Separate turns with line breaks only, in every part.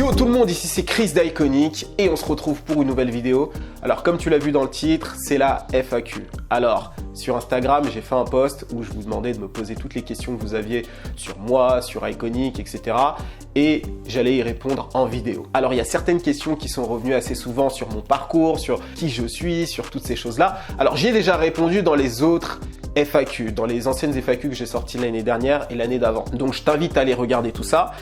Yo tout le monde, ici c'est Chris d'Iconic et on se retrouve pour une nouvelle vidéo. Alors comme tu l'as vu dans le titre, c'est la FAQ. Alors sur Instagram, j'ai fait un post où je vous demandais de me poser toutes les questions que vous aviez sur moi, sur Iconic, etc. Et j'allais y répondre en vidéo. Alors il y a certaines questions qui sont revenues assez souvent sur mon parcours, sur qui je suis, sur toutes ces choses-là. Alors j'y ai déjà répondu dans les autres FAQ, dans les anciennes FAQ que j'ai sorties l'année dernière et l'année d'avant. Donc je t'invite à aller regarder tout ça.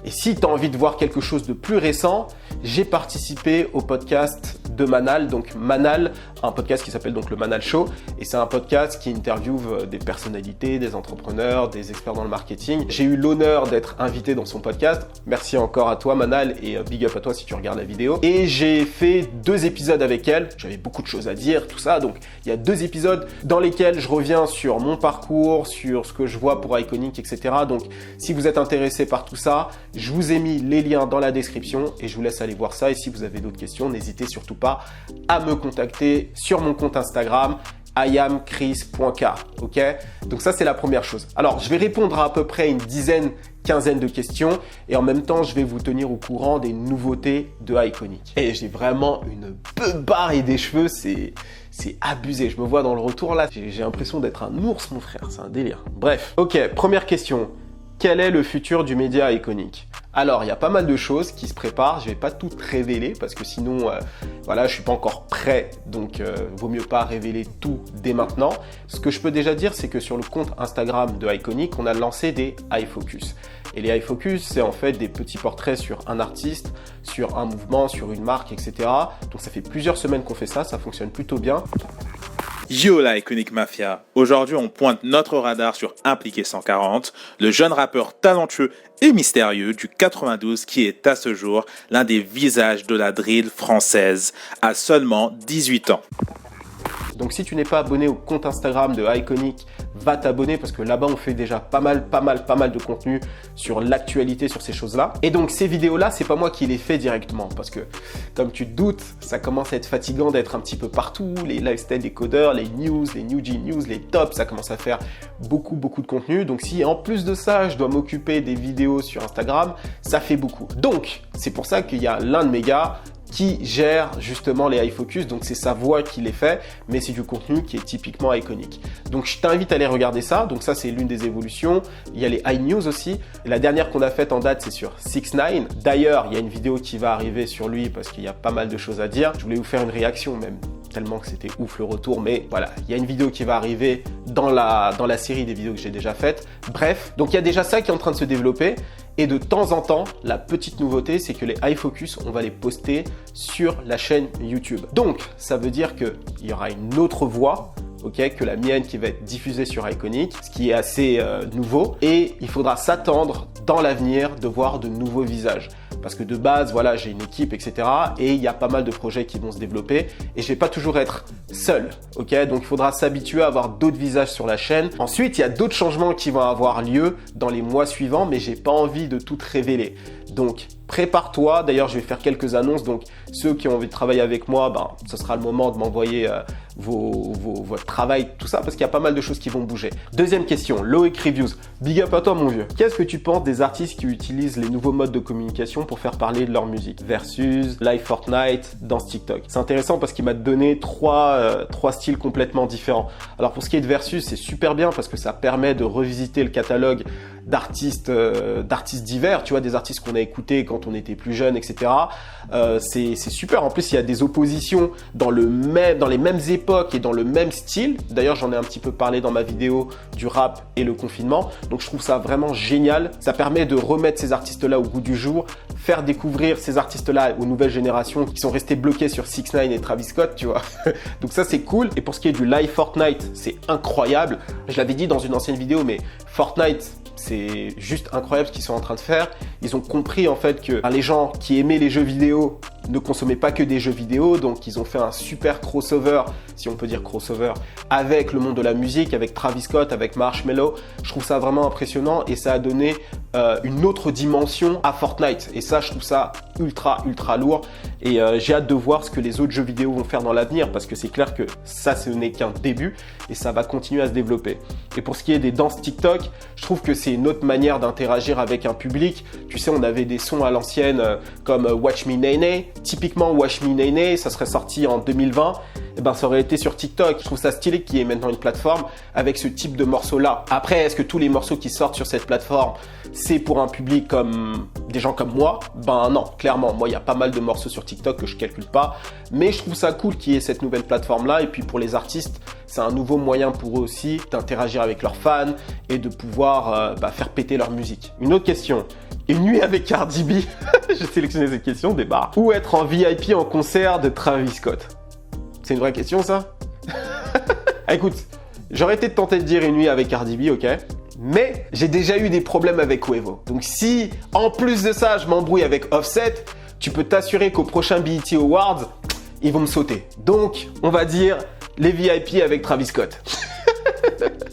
Et si tu as envie de voir quelque chose de plus récent, j'ai participé au podcast de Manal, donc Manal, un podcast qui s'appelle donc le Manal Show, et c'est un podcast qui interviewe des personnalités, des entrepreneurs, des experts dans le marketing. J'ai eu l'honneur d'être invité dans son podcast. Merci encore à toi Manal et big up à toi si tu regardes la vidéo. Et j'ai fait 2 épisodes avec elle. J'avais beaucoup de choses à dire, tout ça. Donc il y a 2 épisodes dans lesquels je reviens sur mon parcours, sur ce que je vois pour Iconic, etc. Donc si vous êtes intéressé par tout ça, je vous ai mis les liens dans la description et je vous laisse aller voir ça. Et si vous avez d'autres questions, n'hésitez surtout pas à me contacter sur mon compte Instagram iamchris.k. Ok? Donc ça, c'est la première chose. Alors, je vais répondre à peu près une quinzaine de questions et en même temps, je vais vous tenir au courant des nouveautés de Iconic. Et j'ai vraiment une beubare et des cheveux, c'est abusé. Je me vois dans le retour là, j'ai l'impression d'être un ours, mon frère. C'est un délire. Bref. Ok, première question. Quel est le futur du média Iconic? Alors, il y a pas mal de choses qui se préparent. Je vais pas tout révéler parce que sinon, voilà, je suis pas encore prêt. Donc, vaut mieux pas révéler tout dès maintenant. Ce que je peux déjà dire, c'est que sur le compte Instagram de Iconic, on a lancé des iFocus. Et les iFocus, c'est en fait des petits portraits sur un artiste, sur un mouvement, sur une marque, etc. Donc, ça fait plusieurs semaines qu'on fait ça. Ça fonctionne plutôt bien.
Yo la Iconic Mafia, aujourd'hui on pointe notre radar sur Impliqué 140, le jeune rappeur talentueux et mystérieux du 92 qui est à ce jour l'un des visages de la drill française à seulement 18 ans.
Donc si tu n'es pas abonné au compte Instagram de Iconic, va t'abonner parce que là-bas on fait déjà pas mal de contenu sur l'actualité, sur ces choses-là. Et donc ces vidéos-là, c'est pas moi qui les fais directement parce que comme tu te doutes, ça commence à être fatigant d'être un petit peu partout, les lifestyle des codeurs, les news, les New G News, les tops, ça commence à faire beaucoup de contenu. Donc si en plus de ça, je dois m'occuper des vidéos sur Instagram, ça fait beaucoup. Donc c'est pour ça qu'il y a l'un de mes gars qui gère justement les iFocus, donc c'est sa voix qui les fait, mais c'est du contenu qui est typiquement Iconic. Donc je t'invite à aller regarder ça, donc ça c'est l'une des évolutions. Il y a les iNews aussi, et la dernière qu'on a faite en date c'est sur 6ix9ine. D'ailleurs il y a une vidéo qui va arriver sur lui parce qu'il y a pas mal de choses à dire. Je voulais vous faire une réaction même, tellement que c'était ouf le retour, mais voilà, il y a une vidéo qui va arriver dans la série des vidéos que j'ai déjà faites. Bref, donc il y a déjà ça qui est en train de se développer. Et de temps en temps, la petite nouveauté, c'est que les iFocus, on va les poster sur la chaîne YouTube. Donc, ça veut dire qu'il y aura une autre voix, ok, que la mienne qui va être diffusée sur Iconic, ce qui est assez nouveau. Et il faudra s'attendre dans l'avenir de voir de nouveaux visages. Parce que de base, voilà, j'ai une équipe, etc. Et il y a pas mal de projets qui vont se développer. Et je vais pas toujours être seul, ok? Donc, il faudra s'habituer à avoir d'autres visages sur la chaîne. Ensuite, il y a d'autres changements qui vont avoir lieu dans les mois suivants, mais j'ai pas envie de tout révéler. Donc, prépare-toi. D'ailleurs, je vais faire quelques annonces. Donc, ceux qui ont envie de travailler avec moi, ben, ce sera le moment de m'envoyer votre travail, tout ça, parce qu'il y a pas mal de choses qui vont bouger. Deuxième question, Loïc Reviews. Big up à toi, mon vieux. Qu'est-ce que tu penses des artistes qui utilisent les nouveaux modes de communication pour faire parler de leur musique? Versus, Live Fortnite, dans TikTok. C'est intéressant parce qu'il m'a donné trois styles complètement différents. Alors, pour ce qui est de Versus, c'est super bien parce que ça permet de revisiter le catalogue d'artistes divers, tu vois, des artistes qu'on a écoutés quand on était plus jeune, etc. C'est super. En plus, il y a des oppositions dans les mêmes époques et dans le même style. D'ailleurs, j'en ai un petit peu parlé dans ma vidéo du rap et le confinement. Donc, je trouve ça vraiment génial. Ça permet de remettre ces artistes-là au goût du jour, faire découvrir ces artistes-là aux nouvelles générations qui sont restés bloqués sur 6ix9ine et Travis Scott, tu vois. Donc ça, c'est cool. Et pour ce qui est du live Fortnite, c'est incroyable. Je l'avais dit dans une ancienne vidéo, mais Fortnite, c'est juste incroyable ce qu'ils sont en train de faire. Ils ont compris en fait que les gens qui aimaient les jeux vidéo, ne consommaient pas que des jeux vidéo, donc ils ont fait un super crossover, si on peut dire crossover, avec le monde de la musique, avec Travis Scott, avec Marshmello. Je trouve ça vraiment impressionnant et ça a donné une autre dimension à Fortnite. Et ça, je trouve ça ultra lourd. Et j'ai hâte de voir ce que les autres jeux vidéo vont faire dans l'avenir, parce que c'est clair que ça, ce n'est qu'un début et ça va continuer à se développer. Et pour ce qui est des danses TikTok, je trouve que c'est une autre manière d'interagir avec un public. Tu sais, on avait des sons à l'ancienne comme Watch Me Nene. Typiquement, Watch Me Nene, ça serait sorti en 2020. Eh ben, ça aurait été sur TikTok. Je trouve ça stylé qu'il y ait maintenant une plateforme avec ce type de morceaux-là. Après, est-ce que tous les morceaux qui sortent sur cette plateforme, c'est pour un public comme des gens comme moi? Ben non, clairement. Moi, il y a pas mal de morceaux sur TikTok que je calcule pas. Mais je trouve ça cool qu'il y ait cette nouvelle plateforme-là. Et puis pour les artistes, c'est un nouveau moyen pour eux aussi d'interagir avec leurs fans et de pouvoir faire péter leur musique. Une autre question. Une nuit avec Cardi B. J'ai sélectionné cette question, débat. Ou être en VIP en concert de Travis Scott? C'est une vraie question, ça? Écoute, j'aurais été tenté de dire une nuit avec Cardi B, ok? Mais j'ai déjà eu des problèmes avec Quavo. Donc si, en plus de ça, je m'embrouille avec Offset, tu peux t'assurer qu'au prochain BET Awards, ils vont me sauter. Donc, on va dire les VIP avec Travis Scott.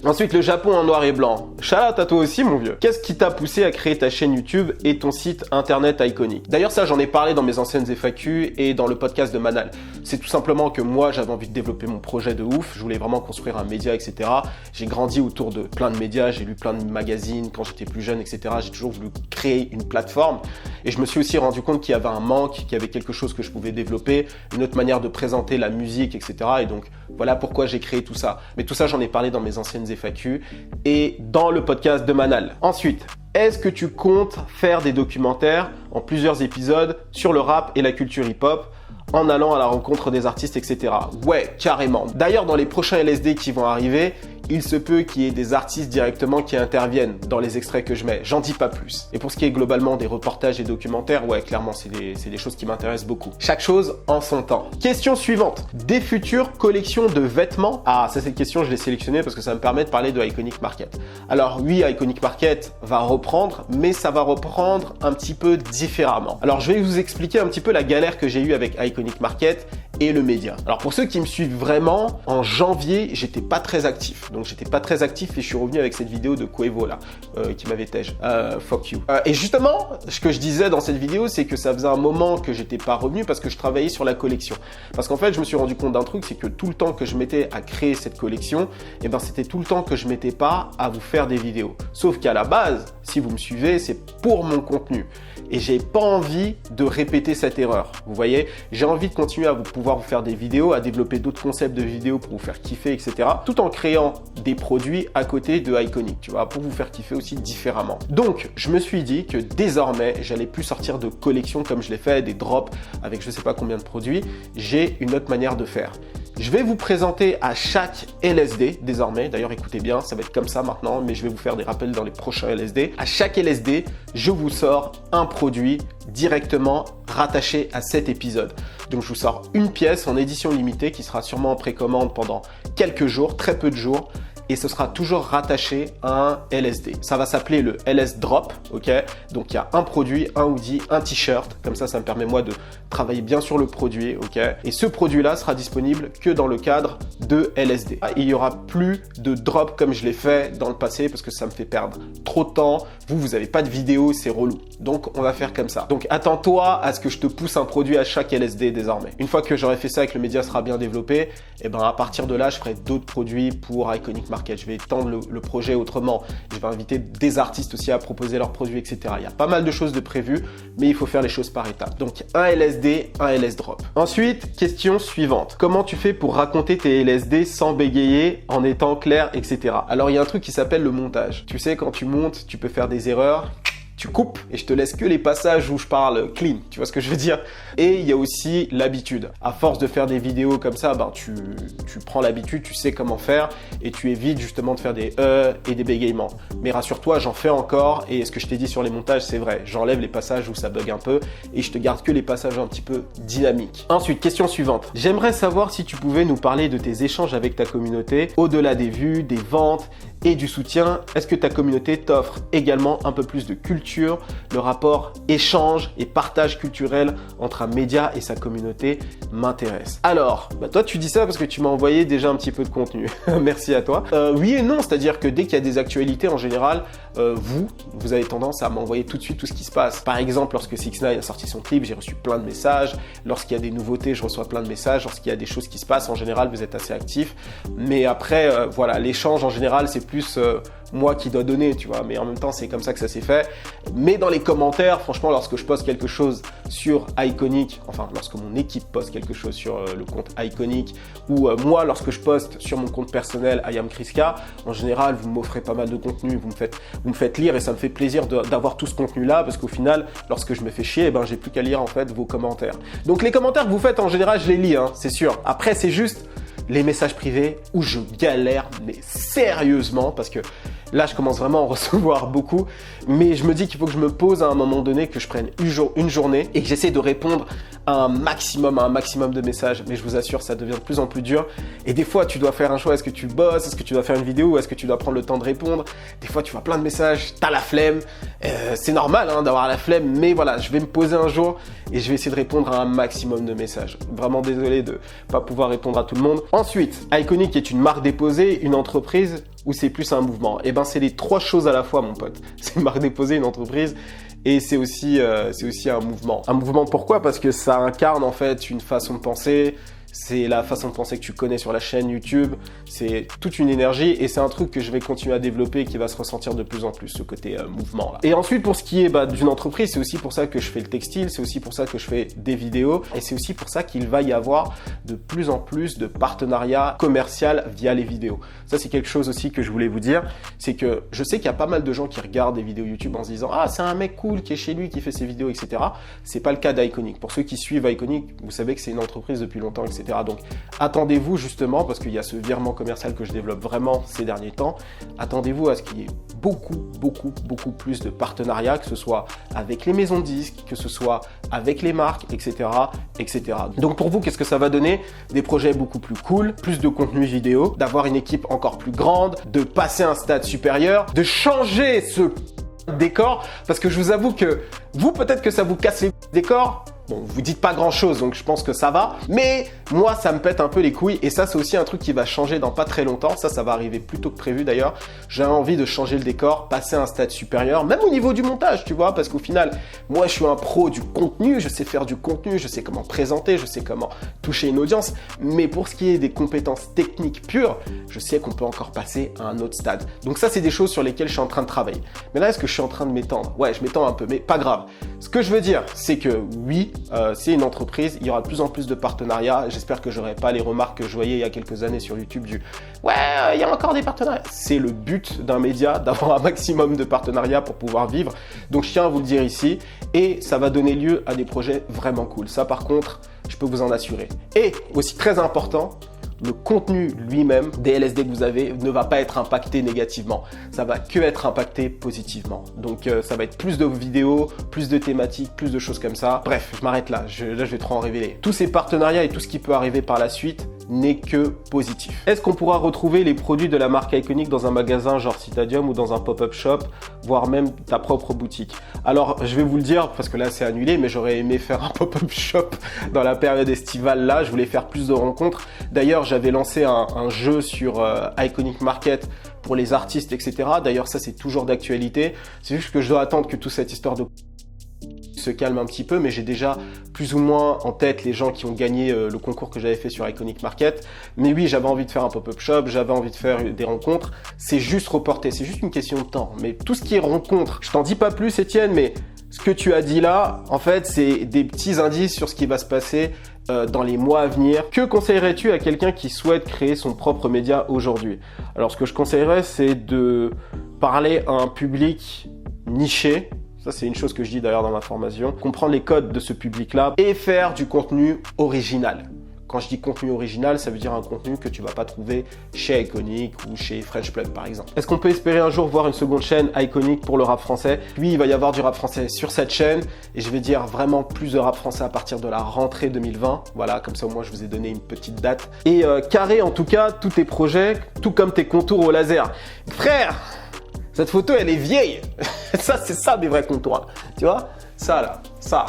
Ensuite, le Japon en noir et blanc. Shout out à toi aussi, mon vieux. Qu'est-ce qui t'a poussé à créer ta chaîne YouTube et ton site internet iconique? D'ailleurs, ça, j'en ai parlé dans mes anciennes FAQ et dans le podcast de Manal. C'est tout simplement que moi, j'avais envie de développer mon projet de ouf. Je voulais vraiment construire un média, etc. J'ai grandi autour de plein de médias. J'ai lu plein de magazines quand j'étais plus jeune, etc. J'ai toujours voulu créer une plateforme. Et je me suis aussi rendu compte qu'il y avait un manque, qu'il y avait quelque chose que je pouvais développer, une autre manière de présenter la musique, etc. Et donc, voilà pourquoi j'ai créé tout ça. Mais tout ça, j'en ai parlé dans mes anciennes FAQ et dans le podcast de Manal. Ensuite, est-ce que tu comptes faire des documentaires en plusieurs épisodes sur le rap et la culture hip-hop en allant à la rencontre des artistes, etc. Ouais, carrément. D'ailleurs, dans les prochains LSD qui vont arriver, il se peut qu'il y ait des artistes directement qui interviennent dans les extraits que je mets. J'en dis pas plus. Et pour ce qui est globalement des reportages et documentaires, ouais, clairement, c'est des choses qui m'intéressent beaucoup. Chaque chose en son temps. Question suivante. Des futures collections de vêtements? Ah, ça, cette question, je l'ai sélectionnée parce que ça me permet de parler de Iconic Market. Alors oui, Iconic Market va reprendre, mais ça va reprendre un petit peu différemment. Alors, je vais vous expliquer un petit peu la galère que j'ai eue avec Iconic Market et le média. Alors, pour ceux qui me suivent vraiment, en janvier, j'étais pas très actif. Donc j'étais pas très actif et je suis revenu avec cette vidéo de Quavo là, qui m'avait tège. Fuck you. Et justement, ce que je disais dans cette vidéo, c'est que ça faisait un moment que j'étais pas revenu parce que je travaillais sur la collection. Parce qu'en fait, je me suis rendu compte d'un truc, c'est que tout le temps que je mettais à créer cette collection, et ben c'était tout le temps que je mettais pas à vous faire des vidéos. Sauf qu'à la base, si vous me suivez, c'est pour mon contenu. Et j'ai pas envie de répéter cette erreur. Vous voyez, j'ai envie de continuer à pouvoir vous faire des vidéos, à développer d'autres concepts de vidéos pour vous faire kiffer, etc. Tout en créant des produits à côté de Iconic, tu vois, pour vous faire kiffer aussi différemment. Donc, je me suis dit que désormais, j'allais plus sortir de collections comme je l'ai fait, des drops avec je sais pas combien de produits. J'ai une autre manière de faire. Je vais vous présenter à chaque LSD désormais, d'ailleurs écoutez bien, ça va être comme ça maintenant, mais je vais vous faire des rappels dans les prochains LSD. À chaque LSD, je vous sors un produit directement rattaché à cet épisode. Donc je vous sors une pièce en édition limitée qui sera sûrement en précommande pendant quelques jours, très peu de jours. Et ce sera toujours rattaché à un LSD. Ça va s'appeler le LS Drop, ok? Donc il y a un produit, un hoodie, un t-shirt. Comme ça me permet moi de travailler bien sur le produit, ok? Et ce produit-là sera disponible que dans le cadre de LSD. Il n'y aura plus de drop comme je l'ai fait dans le passé parce que ça me fait perdre trop de temps. Vous n'avez pas de vidéo, c'est relou. Donc on va faire comme ça. Donc attends-toi à ce que je te pousse un produit à chaque LSD désormais. Une fois que j'aurai fait ça et que le média sera bien développé, et ben à partir de là, je ferai d'autres produits pour Iconic Market. Je vais étendre le projet autrement. Je vais inviter des artistes aussi à proposer leurs produits, etc. Il y a pas mal de choses de prévues, mais il faut faire les choses par étapes. Donc un LSD, un LS Drop. Ensuite, question suivante. Comment tu fais pour raconter tes LSD sans bégayer, en étant clair, etc. Alors il y a un truc qui s'appelle le montage. Tu sais, quand tu montes, tu peux faire des erreurs. Tu coupes et je te laisse que les passages où je parle clean, tu vois ce que je veux dire? Et il y a aussi l'habitude. À force de faire des vidéos comme ça, ben tu prends l'habitude, tu sais comment faire et tu évites justement de faire des et des bégaiements. Mais rassure-toi, j'en fais encore et ce que je t'ai dit sur les montages, c'est vrai. J'enlève les passages où ça bug un peu et je te garde que les passages un petit peu dynamiques. Ensuite, question suivante. J'aimerais savoir si tu pouvais nous parler de tes échanges avec ta communauté, au-delà des vues, des ventes et du soutien? Est-ce que ta communauté t'offre également un peu plus de culture? Le rapport échange et partage culturel entre un média et sa communauté m'intéresse. Alors, toi tu dis ça parce que tu m'as envoyé déjà un petit peu de contenu. Merci à toi. Oui et non, c'est-à-dire que dès qu'il y a des actualités en général, vous avez tendance à m'envoyer tout de suite tout ce qui se passe. Par exemple, lorsque 6ix9ine a sorti son clip, j'ai reçu plein de messages. Lorsqu'il y a des nouveautés, je reçois plein de messages. Lorsqu'il y a des choses qui se passent, en général, vous êtes assez actifs. Mais après, voilà, l'échange en général, c'est plus moi qui dois donner, tu vois. Mais en même temps, c'est comme ça que ça s'est fait. Mais dans les commentaires, franchement, lorsque je poste quelque chose sur Iconic, enfin, lorsque mon équipe poste quelque chose sur le compte Iconic, ou moi, lorsque je poste sur mon compte personnel, IamChrisK, en général, vous m'offrez pas mal de contenu, vous me faites lire et ça me fait plaisir d'avoir tout ce contenu-là parce qu'au final, lorsque je me fais chier, j'ai plus qu'à lire en fait vos commentaires. Donc les commentaires que vous faites, en général, je les lis, hein, c'est sûr. Après, c'est juste les messages privés où je galère, mais sérieusement, parce que là, je commence vraiment à en recevoir beaucoup, mais je me dis qu'il faut que je me pose à un moment donné, que je prenne une journée et que j'essaie de répondre à un maximum de messages. Mais je vous assure, ça devient de plus en plus dur. Et des fois, tu dois faire un choix. Est-ce que tu bosses? Est-ce que tu dois faire une vidéo? Ou est-ce que tu dois prendre le temps de répondre? Des fois, tu vois plein de messages, t'as la flemme. C'est normal d'avoir la flemme, mais voilà, je vais me poser un jour et je vais essayer de répondre à un maximum de messages. Vraiment désolé de pas pouvoir répondre à tout le monde. Ensuite, Iconic est une marque déposée, une entreprise ou c'est plus un mouvement? C'est les trois choses à la fois, mon pote. C'est une marque déposée, une entreprise et c'est aussi un mouvement. Un mouvement, pourquoi? Parce que ça incarne en fait une façon de penser. C'est la façon de penser que tu connais sur la chaîne YouTube, c'est toute une énergie et c'est un truc que je vais continuer à développer et qui va se ressentir de plus en plus, ce côté mouvement là. Et ensuite, pour ce qui est d'une entreprise, c'est aussi pour ça que je fais le textile, c'est aussi pour ça que je fais des vidéos et c'est aussi pour ça qu'il va y avoir de plus en plus de partenariats commerciaux via les vidéos. Ça, c'est quelque chose aussi que je voulais vous dire, c'est que je sais qu'il y a pas mal de gens qui regardent des vidéos YouTube en se disant « Ah, c'est un mec cool qui est chez lui, qui fait ses vidéos, etc. » C'est pas le cas d'Iconic. Pour ceux qui suivent Iconic, vous savez que c'est une entreprise depuis longtemps, etc. Donc, attendez-vous justement, parce qu'il y a ce virement commercial que je développe vraiment ces derniers temps, attendez-vous à ce qu'il y ait beaucoup plus de partenariats, que ce soit avec les maisons de disques, que ce soit avec les marques, etc., etc. Donc pour vous, qu'est-ce que ça va donner? Des projets beaucoup plus cool, plus de contenu vidéo, d'avoir une équipe encore plus grande, de passer à un stade supérieur, de changer ce décor, parce que je vous avoue que vous, peut-être que ça vous casse les décors. Bon, vous dites pas grand chose, donc je pense que ça va. Mais moi, ça me pète un peu les couilles. Et ça, c'est aussi un truc qui va changer dans pas très longtemps. Ça va arriver plus tôt que prévu d'ailleurs. J'ai envie de changer le décor, passer à un stade supérieur, même au niveau du montage, tu vois. Parce qu'au final, moi, je suis un pro du contenu. Je sais faire du contenu, je sais comment présenter, je sais comment toucher une audience. Mais pour ce qui est des compétences techniques pures, je sais qu'on peut encore passer à un autre stade. Donc ça, c'est des choses sur lesquelles je suis en train de travailler. Mais là, est-ce que je suis en train de m'étendre? Ouais, je m'étends un peu, mais pas grave. Ce que je veux dire, c'est que oui, c'est une entreprise, il y aura de plus en plus de partenariats. J'espère que j'aurai pas les remarques que je voyais il y a quelques années sur YouTube du « Ouais, il y a encore des partenariats ». C'est le but d'un média, d'avoir un maximum de partenariats pour pouvoir vivre. Donc je tiens à vous le dire ici et ça va donner lieu à des projets vraiment cool. Ça par contre, je peux vous en assurer. Et aussi très important, le contenu lui-même des LSD que vous avez ne va pas être impacté négativement. Ça va que être impacté positivement. Donc ça va être plus de vidéos, plus de thématiques, plus de choses comme ça. Bref, je m'arrête là. Là, je vais trop en révéler. Tous ces partenariats et tout ce qui peut arriver par la suite n'est que positif. Est-ce qu'on pourra retrouver les produits de la marque Iconic dans un magasin genre Citadium ou dans un pop-up shop, voire même ta propre boutique? Alors, je vais vous le dire parce que là, c'est annulé, mais j'aurais aimé faire un pop-up shop dans la période estivale là. Je voulais faire plus de rencontres. D'ailleurs, j'avais lancé un jeu sur Iconic Market pour les artistes, etc. D'ailleurs, ça, c'est toujours d'actualité. C'est juste que je dois attendre que toute cette histoire de se calme un petit peu, mais j'ai déjà plus ou moins en tête les gens qui ont gagné le concours que j'avais fait sur Iconic Market. Mais oui, j'avais envie de faire un pop-up shop, j'avais envie de faire des rencontres. C'est juste reporté, c'est juste une question de temps. Mais tout ce qui est rencontre, je t'en dis pas plus, Étienne, mais ce que tu as dit là, en fait, c'est des petits indices sur ce qui va se passer dans les mois à venir. Que conseillerais-tu à quelqu'un qui souhaite créer son propre média aujourd'hui? Alors, ce que je conseillerais, c'est de parler à un public niché. Ça, c'est une chose que je dis d'ailleurs dans ma formation. Comprendre les codes de ce public-là et faire du contenu original. Quand je dis contenu original, ça veut dire un contenu que tu vas pas trouver chez Iconic ou chez French Plug par exemple. Est-ce qu'on peut espérer un jour voir une seconde chaîne Iconic pour le rap français? Oui, il va y avoir du rap français sur cette chaîne et je vais dire vraiment plus de rap français à partir de la rentrée 2020. Voilà, comme ça au moins je vous ai donné une petite date. Et carré en tout cas, tous tes projets, tout comme tes contours au laser. Frère, cette photo elle est vieille. Ça c'est ça mes vrais contours. Tu vois? Ça là, ça.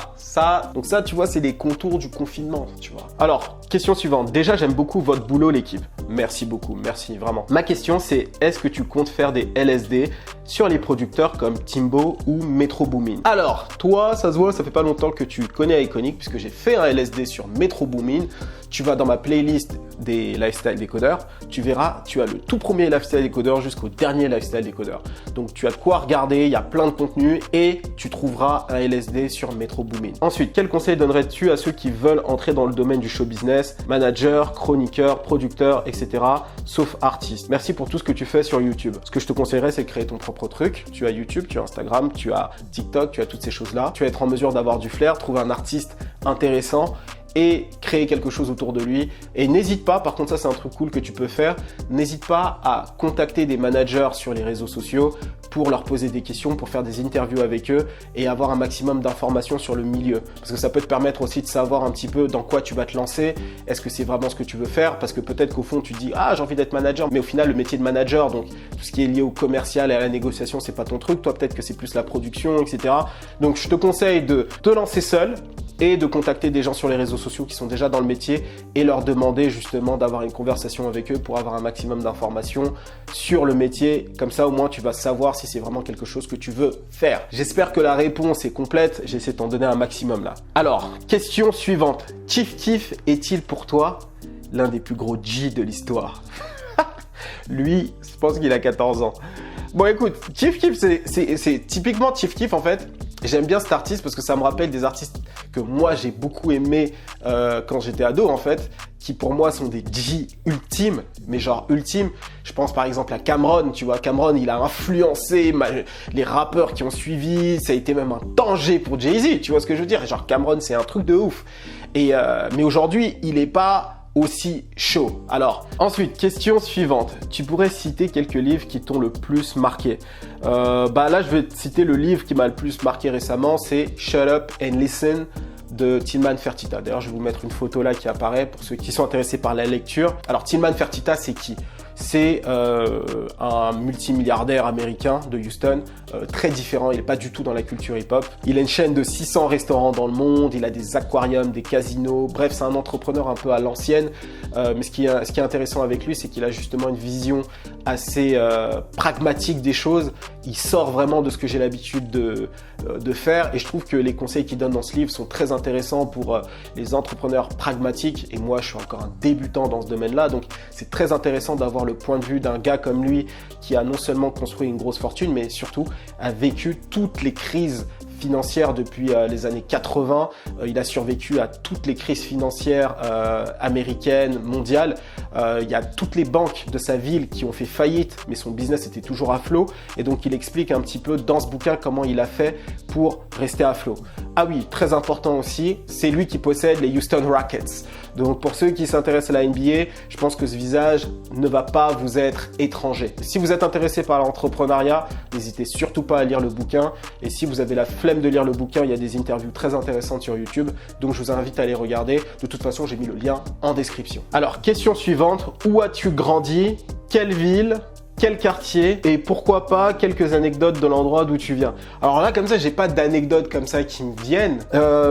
Donc ça, tu vois, c'est les contours du confinement, tu vois. Alors, question suivante. Déjà, j'aime beaucoup votre boulot, l'équipe. Merci beaucoup, merci vraiment. Ma question, c'est est-ce que tu comptes faire des LSD sur les producteurs comme Timbo ou Metro Boomin? Alors, toi, ça se voit, ça fait pas longtemps que tu connais Iconic puisque j'ai fait un LSD sur Metro Boomin. Tu vas dans ma playlist des Lifestyle Décodeurs, tu verras, tu as le tout premier Lifestyle Décodeur jusqu'au dernier Lifestyle Décodeur. Donc, tu as de quoi regarder, il y a plein de contenu et tu trouveras un LSD sur Metro Boomin. Ensuite, quel conseil donnerais-tu à ceux qui veulent entrer dans le domaine du show business, manager, chroniqueur, producteur, etc., sauf artiste? Merci pour tout ce que tu fais sur YouTube. Ce que je te conseillerais, c'est de créer ton propre truc. Tu as YouTube, tu as Instagram, tu as TikTok, tu as toutes ces choses-là. Tu vas être en mesure d'avoir du flair, trouver un artiste intéressant et créer quelque chose autour de lui. Et n'hésite pas, par contre ça c'est un truc cool que tu peux faire, n'hésite pas à contacter des managers sur les réseaux sociaux pour leur poser des questions, pour faire des interviews avec eux et avoir un maximum d'informations sur le milieu. Parce que ça peut te permettre aussi de savoir un petit peu dans quoi tu vas te lancer, est-ce que c'est vraiment ce que tu veux faire, parce que peut-être qu'au fond tu te dis « Ah, j'ai envie d'être manager », mais au final le métier de manager, donc tout ce qui est lié au commercial et à la négociation, c'est pas ton truc, toi peut-être que c'est plus la production, etc. Donc je te conseille de te lancer seul et de contacter des gens sur les réseaux sociaux qui sont déjà dans le métier et leur demander justement d'avoir une conversation avec eux pour avoir un maximum d'informations sur le métier. Comme ça, au moins, tu vas savoir si c'est vraiment quelque chose que tu veux faire. J'espère que la réponse est complète. J'essaie de t'en donner un maximum là. Alors, question suivante. Chief Keef est-il pour toi l'un des plus gros G de l'histoire? Lui, je pense qu'il a 14 ans. Bon, écoute, Chief Keef, c'est typiquement Chief Keef en fait. J'aime bien cet artiste parce que ça me rappelle des artistes que moi j'ai beaucoup aimé quand j'étais ado en fait, qui pour moi sont des G ultimes, mais genre ultimes. Je pense par exemple à Cameron, tu vois, Cameron il a influencé les rappeurs qui ont suivi, ça a été même un danger pour Jay-Z, tu vois ce que je veux dire? Genre Cameron c'est un truc de ouf. Mais aujourd'hui il est pas aussi chaud. Alors, ensuite, question suivante. Tu pourrais citer quelques livres qui t'ont le plus marqué. Là, je vais te citer le livre qui m'a le plus marqué récemment, c'est Shut Up and Listen de Tillman Fertitta. D'ailleurs, je vais vous mettre une photo là qui apparaît pour ceux qui sont intéressés par la lecture. Alors, Tillman Fertitta, c'est qui? C'est un multimilliardaire américain de Houston, très différent, il n'est pas du tout dans la culture hip-hop. Il a une chaîne de 600 restaurants dans le monde, il a des aquariums, des casinos, bref, c'est un entrepreneur un peu à l'ancienne. Mais ce qui est intéressant avec lui, c'est qu'il a justement une vision assez pragmatique des choses. Il sort vraiment de ce que j'ai l'habitude de faire et je trouve que les conseils qu'il donne dans ce livre sont très intéressants pour les entrepreneurs pragmatiques. Et moi, je suis encore un débutant dans ce domaine-là, donc c'est très intéressant d'avoir le point de vue d'un gars comme lui qui a non seulement construit une grosse fortune, mais surtout a vécu toutes les crises financières depuis les années 80. Il a survécu à toutes les crises financières américaines, mondiales. Il y a toutes les banques de sa ville qui ont fait faillite, mais son business était toujours à flot. Et donc, il explique un petit peu dans ce bouquin comment il a fait pour rester à flot. Ah oui, très important aussi, c'est lui qui possède les Houston Rockets. Donc, pour ceux qui s'intéressent à la NBA, je pense que ce visage ne va pas vous être étranger. Si vous êtes intéressé par l'entrepreneuriat, n'hésitez surtout pas à lire le bouquin. Et si vous avez la flemme de lire le bouquin, il y a des interviews très intéressantes sur YouTube. Donc, je vous invite à les regarder. De toute façon, j'ai mis le lien en description. Alors, question suivante. Où as-tu grandi? Quelle ville? Quel quartier? Et pourquoi pas quelques anecdotes de l'endroit d'où tu viens? Alors là, comme ça, j'ai pas d'anecdotes comme ça qui me viennent.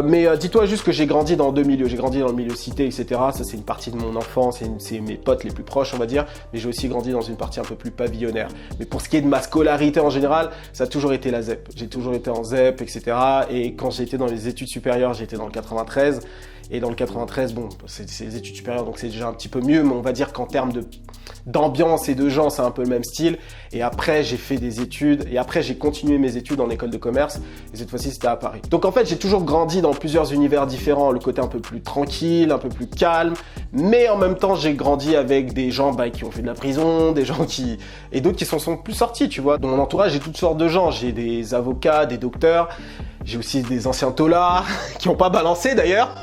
Mais dis-toi juste que j'ai grandi dans deux milieux. J'ai grandi dans le milieu cité, etc. Ça, c'est une partie de mon enfance. C'est mes potes les plus proches, on va dire. Mais j'ai aussi grandi dans une partie un peu plus pavillonnaire. Mais pour ce qui est de ma scolarité en général, ça a toujours été la ZEP. J'ai toujours été en ZEP, etc. Et quand j'étais dans les études supérieures, j'étais dans le 93. Et dans le 93, bon, c'est les études supérieures, donc c'est déjà un petit peu mieux, mais on va dire qu'en termes d'ambiance et de gens, c'est un peu le même style. Et après, j'ai fait des études, et après, j'ai continué mes études en école de commerce, et cette fois-ci, c'était à Paris. Donc en fait, j'ai toujours grandi dans plusieurs univers différents, le côté un peu plus tranquille, un peu plus calme, mais en même temps, j'ai grandi avec des gens qui ont fait de la prison, des gens et d'autres qui sont plus sortis, tu vois. Dans mon entourage, j'ai toutes sortes de gens, j'ai des avocats, des docteurs, j'ai aussi des anciens taulards qui n'ont pas balancé d'ailleurs.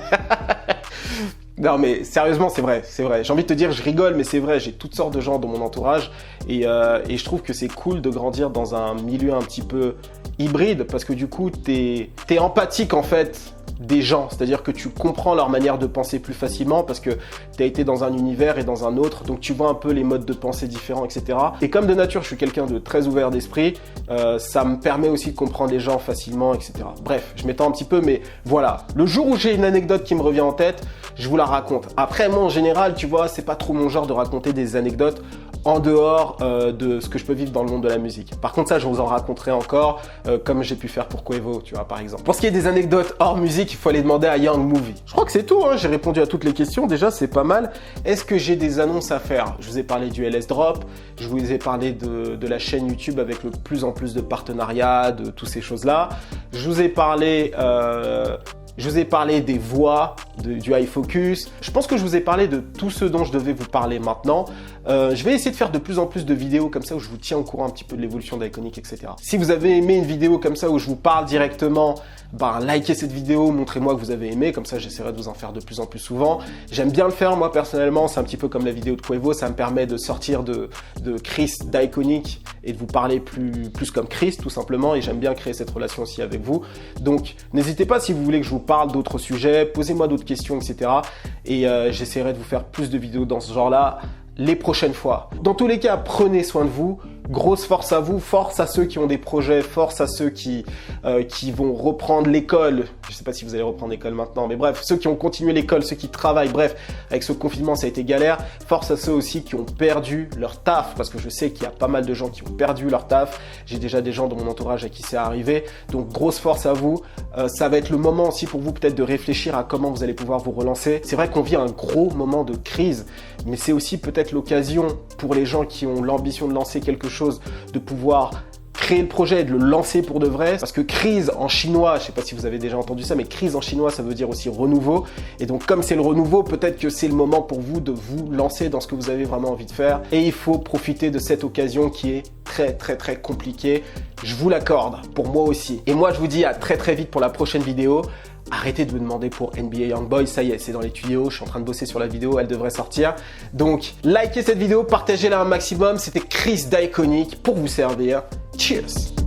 Non mais sérieusement c'est vrai. J'ai envie de te dire je rigole mais c'est vrai, j'ai toutes sortes de gens dans mon entourage et je trouve que c'est cool de grandir dans un milieu un petit peu hybride parce que du coup t'es empathique en fait des gens, c'est-à-dire que tu comprends leur manière de penser plus facilement parce que tu as été dans un univers et dans un autre, donc tu vois un peu les modes de pensée différents, etc. Et comme de nature, je suis quelqu'un de très ouvert d'esprit, ça me permet aussi de comprendre les gens facilement, etc. Bref, je m'étends un petit peu, mais voilà. Le jour où j'ai une anecdote qui me revient en tête, je vous la raconte. Après, moi, en général, tu vois, c'est pas trop mon genre de raconter des anecdotes en dehors de ce que je peux vivre dans le monde de la musique. Par contre, ça, je vous en raconterai encore, comme j'ai pu faire pour Quavo, tu vois, par exemple. Pour ce qui est des anecdotes hors musique, il faut aller demander à Young Movie. Je crois que c'est tout, hein. J'ai répondu à toutes les questions, déjà, c'est pas mal. Est-ce que j'ai des annonces à faire? Je vous ai parlé du LS Drop, je vous ai parlé de la chaîne YouTube avec le plus en plus de partenariats, de toutes ces choses-là. Je vous ai parlé des voix, du iFocus. Je pense que je vous ai parlé de tout ce dont je devais vous parler maintenant. Je vais essayer de faire de plus en plus de vidéos comme ça où je vous tiens au courant un petit peu de l'évolution d'Iconic, etc. Si vous avez aimé une vidéo comme ça où je vous parle directement, likez cette vidéo, montrez-moi que vous avez aimé, comme ça j'essaierai de vous en faire de plus en plus souvent. J'aime bien le faire moi personnellement, c'est un petit peu comme la vidéo de Quavo, ça me permet de sortir de Chris d'Iconic et de vous parler plus comme Chris tout simplement, et j'aime bien créer cette relation aussi avec vous. Donc n'hésitez pas si vous voulez que je vous parle d'autres sujets, posez-moi d'autres questions, etc. Et j'essaierai de vous faire plus de vidéos dans ce genre-là les prochaines fois. Dans tous les cas, prenez soin de vous. Grosse force à vous, force à ceux qui ont des projets, force à ceux qui vont reprendre l'école. Je ne sais pas si vous allez reprendre l'école maintenant, mais bref, ceux qui ont continué l'école, ceux qui travaillent, bref, avec ce confinement, ça a été galère. Force à ceux aussi qui ont perdu leur taf, parce que je sais qu'il y a pas mal de gens qui ont perdu leur taf. J'ai déjà des gens dans mon entourage à qui c'est arrivé. Donc, grosse force à vous. Ça va être le moment aussi pour vous peut-être de réfléchir à comment vous allez pouvoir vous relancer. C'est vrai qu'on vit un gros moment de crise, mais c'est aussi peut-être l'occasion pour les gens qui ont l'ambition de lancer quelque chose, de pouvoir créer le projet et de le lancer pour de vrai. Parce que crise en chinois, je sais pas si vous avez déjà entendu ça, mais crise en chinois, ça veut dire aussi renouveau. Et donc comme c'est le renouveau, peut-être que c'est le moment pour vous de vous lancer dans ce que vous avez vraiment envie de faire. Et il faut profiter de cette occasion qui est très très très compliquée. Je vous l'accorde, pour moi aussi. Et moi je vous dis à très très vite pour la prochaine vidéo. Arrêtez de me demander pour NBA Youngboy, ça y est, c'est dans les tuyaux, je suis en train de bosser sur la vidéo, elle devrait sortir. Donc, likez cette vidéo, partagez-la un maximum, c'était Chris d'Iconic pour vous servir. Cheers!